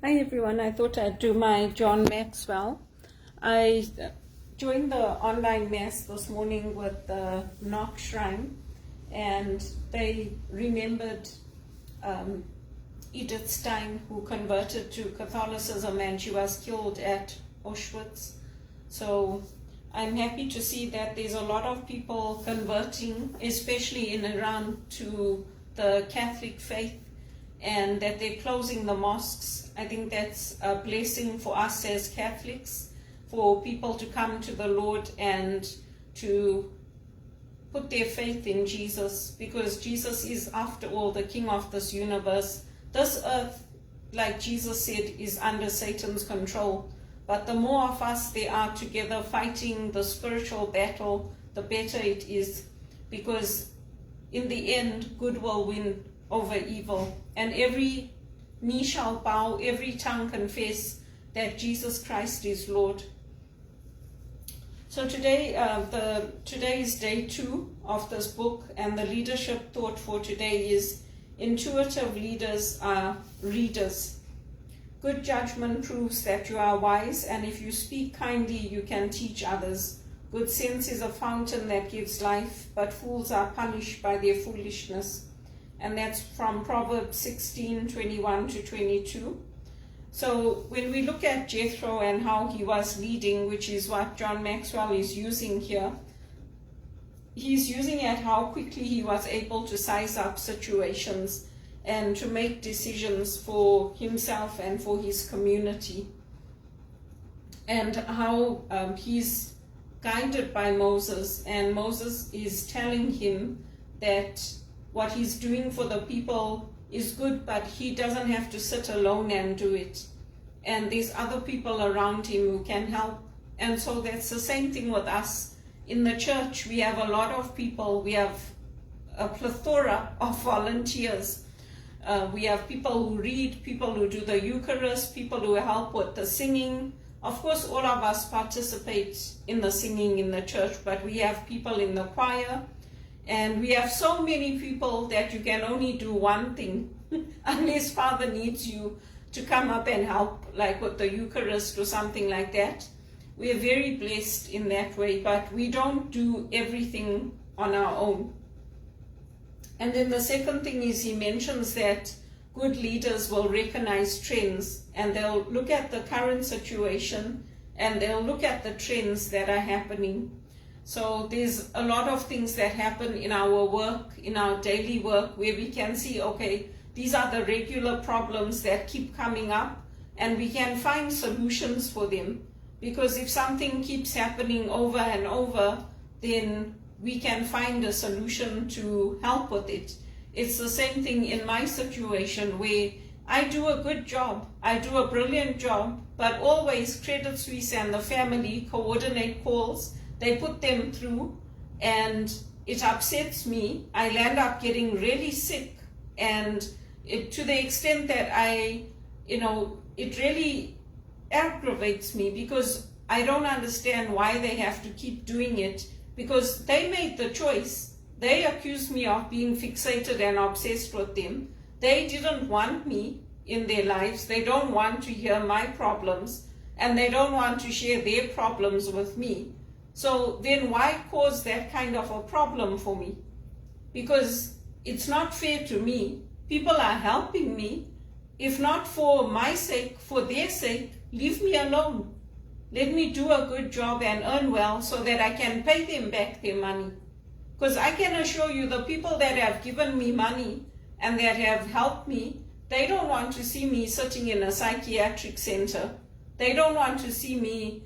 Hi everyone, I thought I'd do my John Maxwell. I joined the online mass this morning with the Knox Shrine, and they remembered Edith Stein, who converted to Catholicism, and she was killed at Auschwitz. So I'm happy to see that there's a lot of people converting, especially in Iran, to the Catholic faith, and that they're closing the mosques. I think that's a blessing for us as Catholics, for people to come to the Lord and to put their faith in Jesus, because Jesus is, after all, the King of this universe. This earth, like Jesus said, is under Satan's control. But the more of us there are together fighting the spiritual battle, the better it is, because in the end, good will win over evil, and every knee shall bow, every tongue confess that Jesus Christ is Lord. So today is day 2 of this book, and the leadership thought for today is: intuitive leaders are readers. Good judgment proves that you are wise, and if you speak kindly, you can teach others. Good sense is a fountain that gives life, but fools are punished by their foolishness. And that's from Proverbs 16:21-22. So when we look at Jethro and how he was leading, which is what John Maxwell is using here, he's using at how quickly he was able to size up situations and to make decisions for himself and for his community, and how he's guided by Moses, and Moses is telling him that what he's doing for the people is good, but he doesn't have to sit alone and do it. And there's other people around him who can help. And so that's the same thing with us. In the church, we have a lot of people. We have a plethora of volunteers. We have people who read, people who do the Eucharist, people who help with the singing. Of course, all of us participate in the singing in the church, but we have people in the choir. And we have so many people that you can only do one thing unless Father needs you to come up and help, like with the Eucharist or something like that. We are very blessed in that way, but we don't do everything on our own. And then the second thing is, he mentions that good leaders will recognize trends, and they'll look at the current situation and they'll look at the trends that are happening. So there's a lot of things that happen in our work, in our daily work, where we can see, okay, these are the regular problems that keep coming up, and we can find solutions for them. Because if something keeps happening over and over, then we can find a solution to help with it. It's the same thing in my situation, where I do a good job, I do a brilliant job, but always Credit Suisse and the family coordinate calls. They put them through, and it upsets me. I end up getting really sick, and to the extent that it really aggravates me, because I don't understand why they have to keep doing it, because they made the choice. They accuse me of being fixated and obsessed with them. They didn't want me in their lives. They don't want to hear my problems, and they don't want to share their problems with me. So then why cause that kind of a problem for me? Because it's not fair to me. People are helping me. If not for my sake, for their sake, leave me alone. Let me do a good job and earn well so that I can pay them back their money. Because I can assure you, the people that have given me money and that have helped me, they don't want to see me sitting in a psychiatric center. They don't want to see me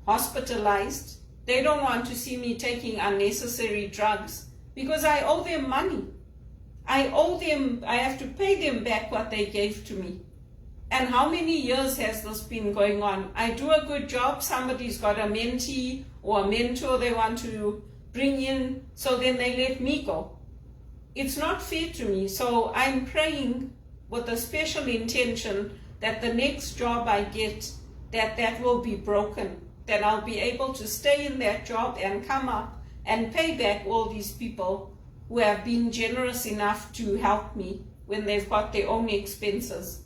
hospitalized. They don't want to see me taking unnecessary drugs, because I owe them money. I have to pay them back what they gave to me. And how many years has this been going on? I do a good job, somebody's got a mentee or a mentor they want to bring in, so then they let me go. It's not fair to me. So I'm praying with a special intention that the next job I get, that will be broken, that I'll be able to stay in that job and come up and pay back all these people who have been generous enough to help me when they've got their own expenses.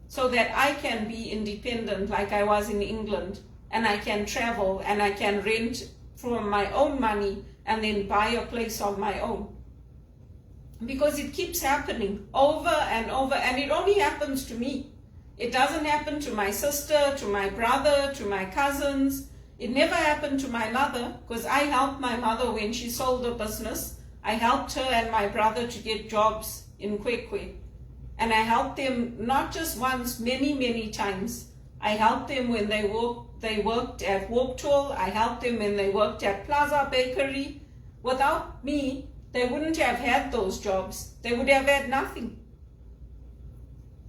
so that I can be independent like I was in England, and I can travel and I can rent from my own money and then buy a place of my own. Because it keeps happening over and over, and it only happens to me. It doesn't happen to my sister, to my brother, to my cousins. It never happened to my mother, because I helped my mother when she sold her business. I helped her and my brother to get jobs in Kwekwe. And I helped them not just once, many, many times. I helped them when they worked at Warp Tool. I helped them when they worked at Plaza Bakery. Without me, they wouldn't have had those jobs. They would have had nothing.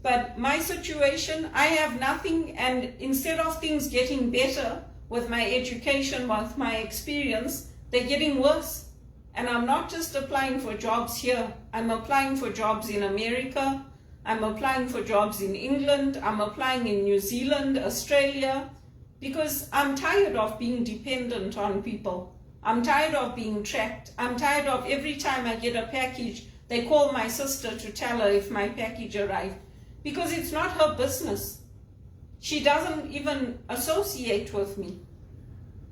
But my situation, I have nothing, and instead of things getting better with my education, with my experience, they're getting worse. And I'm not just applying for jobs here. I'm applying for jobs in America. I'm applying for jobs in England. I'm applying in New Zealand, Australia, because I'm tired of being dependent on people. I'm tired of being tracked. I'm tired of every time I get a package, they call my sister to tell her if my package arrived. Because it's not her business. She doesn't even associate with me.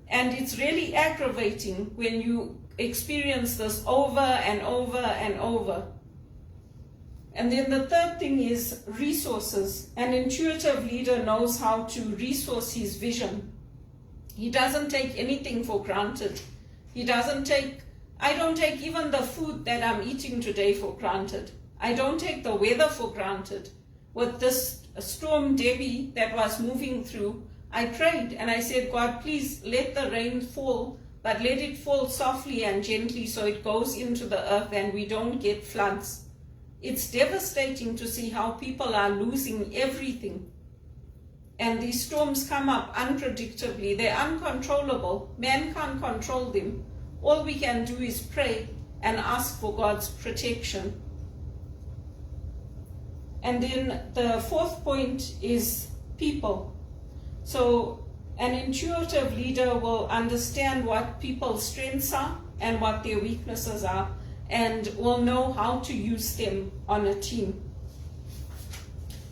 And it's really aggravating when you experience this over and over and over. And then the third thing is resources. An intuitive leader knows how to resource his vision. He doesn't take anything for granted. I don't take even the food that I'm eating today for granted. I don't take the weather for granted. With this storm Debbie that was moving through, I prayed and I said, God, please let the rain fall, but let it fall softly and gently so it goes into the earth and we don't get floods. It's devastating to see how people are losing everything. And these storms come up unpredictably. They're uncontrollable. Man can't control them. All we can do is pray and ask for God's protection. And then the fourth point is people. So an intuitive leader will understand what people's strengths are and what their weaknesses are, and will know how to use them on a team,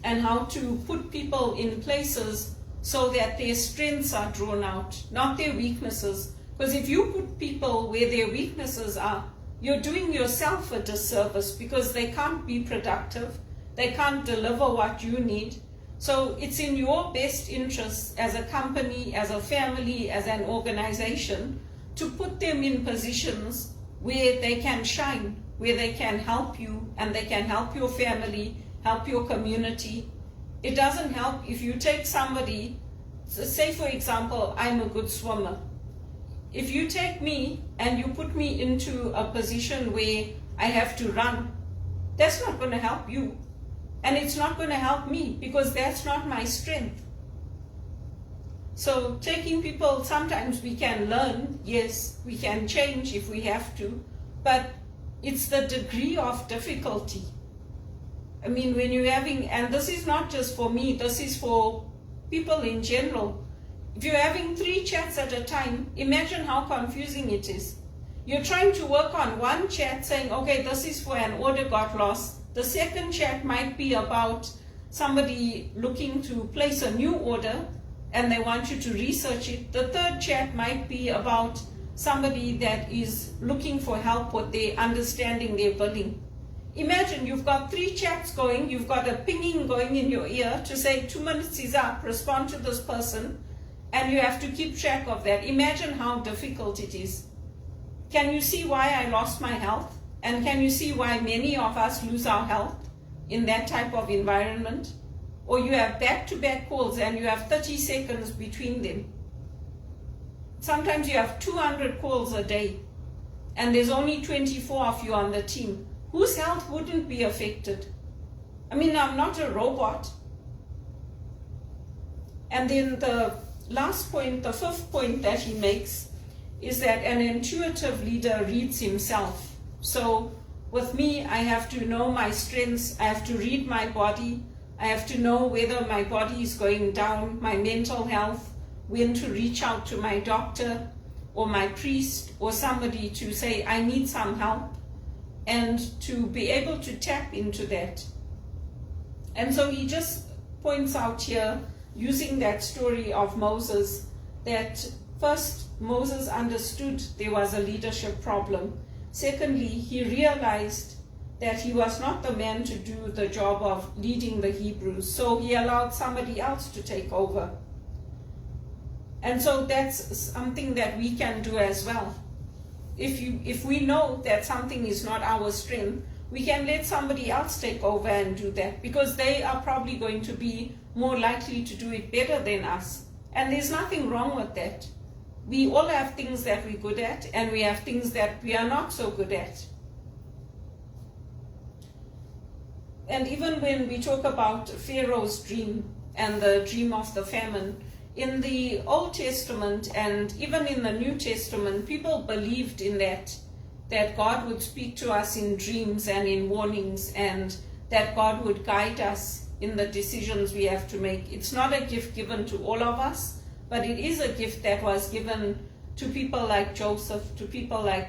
and how to put people in places so that their strengths are drawn out, not their weaknesses. Because if you put people where their weaknesses are, you're doing yourself a disservice, because they can't be productive, they can't deliver what you need. So it's in your best interest as a company, as a family, as an organization, to put them in positions where they can shine, where they can help you and they can help your family, help your community. It doesn't help if you take somebody, say for example, I'm a good swimmer. If you take me and you put me into a position where I have to run, that's not going to help you. And it's not going to help me, because that's not my strength. So taking people, sometimes we can learn, yes, we can change if we have to, but it's the degree of difficulty. I mean, when you're having, and this is not just for me, this is for people in general. If you're having 3 chats at a time, imagine how confusing it is. You're trying to work on one chat saying, okay, this is for an order got lost. The second chat might be about somebody looking to place a new order and they want you to research it. The third chat might be about somebody that is looking for help with their understanding their billing. Imagine you've got 3 chats going, you've got a pinging going in your ear to say 2 minutes is up, respond to this person, and you have to keep track of that. Imagine how difficult it is. Can you see why I lost my health? And can you see why many of us lose our health in that type of environment? Or you have back-to-back calls and you have 30 seconds between them. Sometimes you have 200 calls a day and there's only 24 of you on the team. Whose health wouldn't be affected? I mean, I'm not a robot. And then the last point, the fifth point that he makes, is that an intuitive leader reads himself. So with me, I have to know my strengths, I have to read my body, I have to know whether my body is going down, my mental health, when to reach out to my doctor or my priest or somebody to say, I need some help, and to be able to tap into that. And so he just points out here, using that story of Moses, that first, Moses understood there was a leadership problem. Secondly, he realized that he was not the man to do the job of leading the Hebrews, so he allowed somebody else to take over. And so that's something that we can do as well. If we know that something is not our strength, we can let somebody else take over and do that, because they are probably going to be more likely to do it better than us. And there's nothing wrong with that. We all have things that we're good at, and we have things that we are not so good at. And even when we talk about Pharaoh's dream and the dream of the famine, in the Old Testament and even in the New Testament, people believed in that God would speak to us in dreams and in warnings, and that God would guide us in the decisions we have to make. It's not a gift given to all of us, but it is a gift that was given to people like Joseph, to people like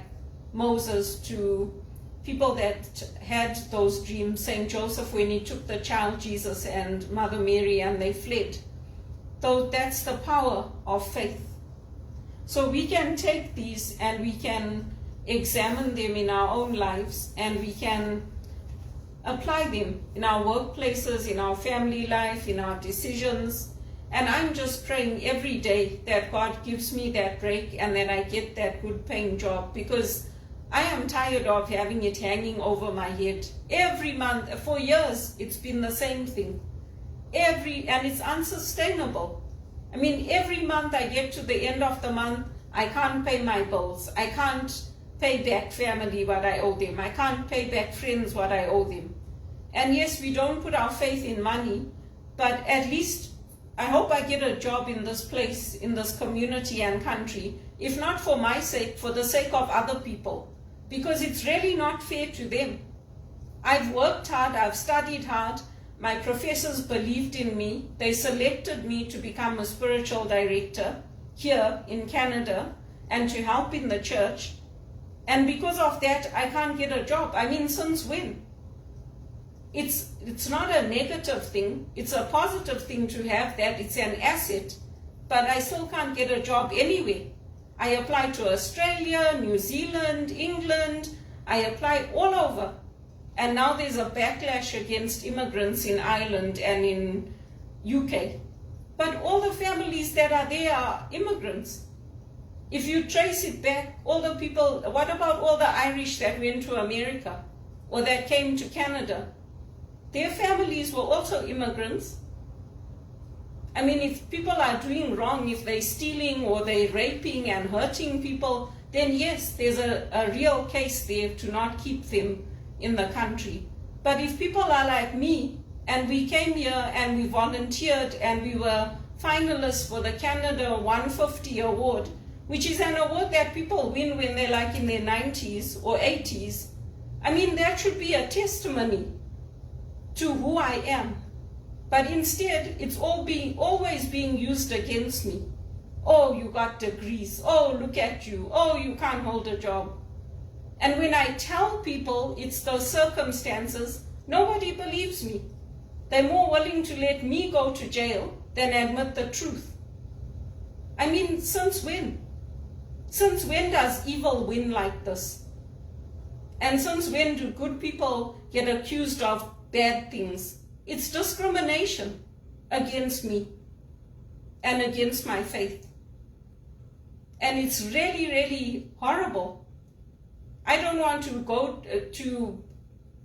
Moses, to people that had those dreams. Saint Joseph, when he took the child Jesus and Mother Mary and they fled. So that's the power of faith. So we can take these and we can examine them in our own lives, and we can apply them in our workplaces, in our family life, in our decisions. And I'm just praying every day that God gives me that break and that I get that good paying job, because I am tired of having it hanging over my head. Every month, for years, it's been the same thing. And it's unsustainable. I mean, every month I get to the end of the month, I can't pay my bills. I can't pay back family what I owe them. I can't pay back friends what I owe them. And yes, we don't put our faith in money, but at least I hope I get a job in this place, in this community and country, if not for my sake, for the sake of other people, because it's really not fair to them. I've worked hard, I've studied hard, my professors believed in me, they selected me to become a spiritual director here in Canada and to help in the church, and because of that I can't get a job. I mean, since when? It's not a negative thing, it's a positive thing to have that, it's an asset, but I still can't get a job anywhere. I applied to Australia, New Zealand, England, I applied all over. And now there's a backlash against immigrants in Ireland and in UK. But all the families that are there are immigrants. If you trace it back, all the people, what about all the Irish that went to America or that came to Canada? Their families were also immigrants. I mean, if people are doing wrong, if they're stealing or they're raping and hurting people, then yes, there's a real case there to not keep them in the country. But if people are like me, and we came here and we volunteered and we were finalists for the Canada 150 award, which is an award that people win when they're like in their 90s or 80s, I mean, that should be a testimony to who I am. But instead, it's always being used against me. Oh, you got degrees. Oh, look at you. Oh, you can't hold a job. And when I tell people it's those circumstances, nobody believes me. They're more willing to let me go to jail than admit the truth. I mean, since when? Since when does evil win like this? And since when do good people get accused of bad things? It's discrimination against me and against my faith. And it's really, really horrible. I don't want to go to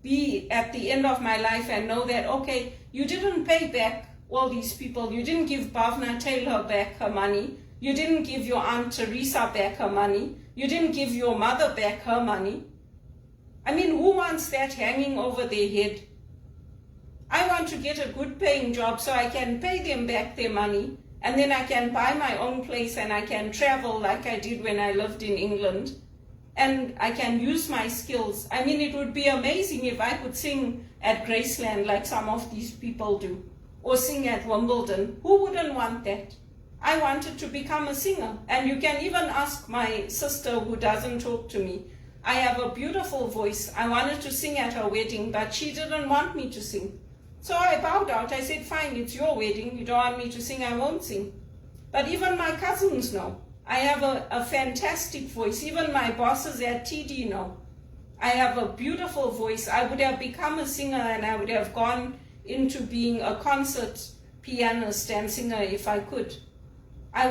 be at the end of my life and know that, okay, you didn't pay back all these people. You didn't give Bhavna Taylor back her money. You didn't give your Aunt Teresa back her money. You didn't give your mother back her money. I mean, who wants that hanging over their head? I want to get a good paying job so I can pay them back their money, and then I can buy my own place and I can travel like I did when I lived in England. And I can use my skills. I mean, it would be amazing if I could sing at Graceland like some of these people do, or sing at Wimbledon. Who wouldn't want that? I wanted to become a singer. And you can even ask my sister who doesn't talk to me. I have a beautiful voice. I wanted to sing at her wedding, but she didn't want me to sing. So I bowed out. I said, fine, it's your wedding. You don't want me to sing, I won't sing. But even my cousins know. I have a fantastic voice. Even my bosses at TD know. I have a beautiful voice. I would have become a singer and I would have gone into being a concert pianist and singer if I could. I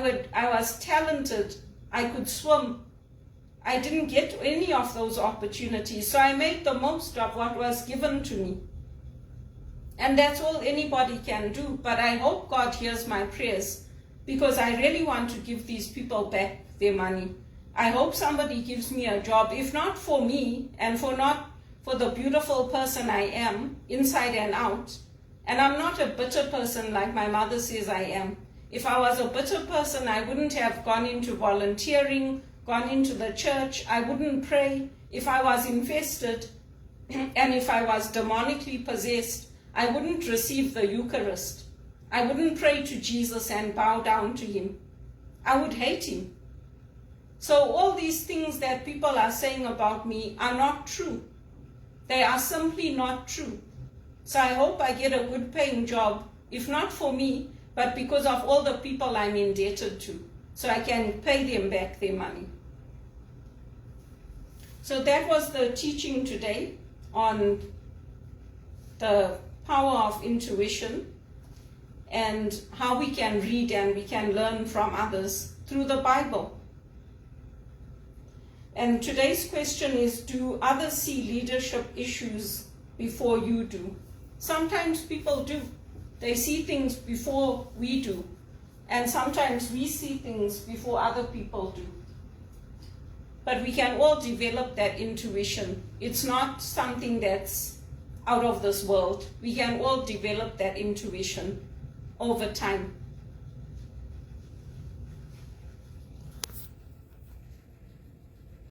was talented. I could swim. I didn't get any of those opportunities, so I made the most of what was given to me. And that's all anybody can do. But I hope God hears my prayers, because I really want to give these people back their money. I hope somebody gives me a job, if not for me and not for the beautiful person I am, inside and out. And I'm not a bitter person like my mother says I am. If I was a bitter person, I wouldn't have gone into volunteering, gone into the church. I wouldn't pray. If I was infested and if I was demonically possessed, I wouldn't receive the Eucharist. I wouldn't pray to Jesus and bow down to him. I would hate him. So all these things that people are saying about me are not true. They are simply not true. So I hope I get a good paying job, if not for me, but because of all the people I'm indebted to, so I can pay them back their money. So that was the teaching today on the power of intuition and how we can read and we can learn from others through the Bible. And today's question is, do others see leadership issues before you do? Sometimes people do. They see things before we do. And sometimes we see things before other people do. But we can all develop that intuition. It's not something that's out of this world. We can all develop that intuition over time.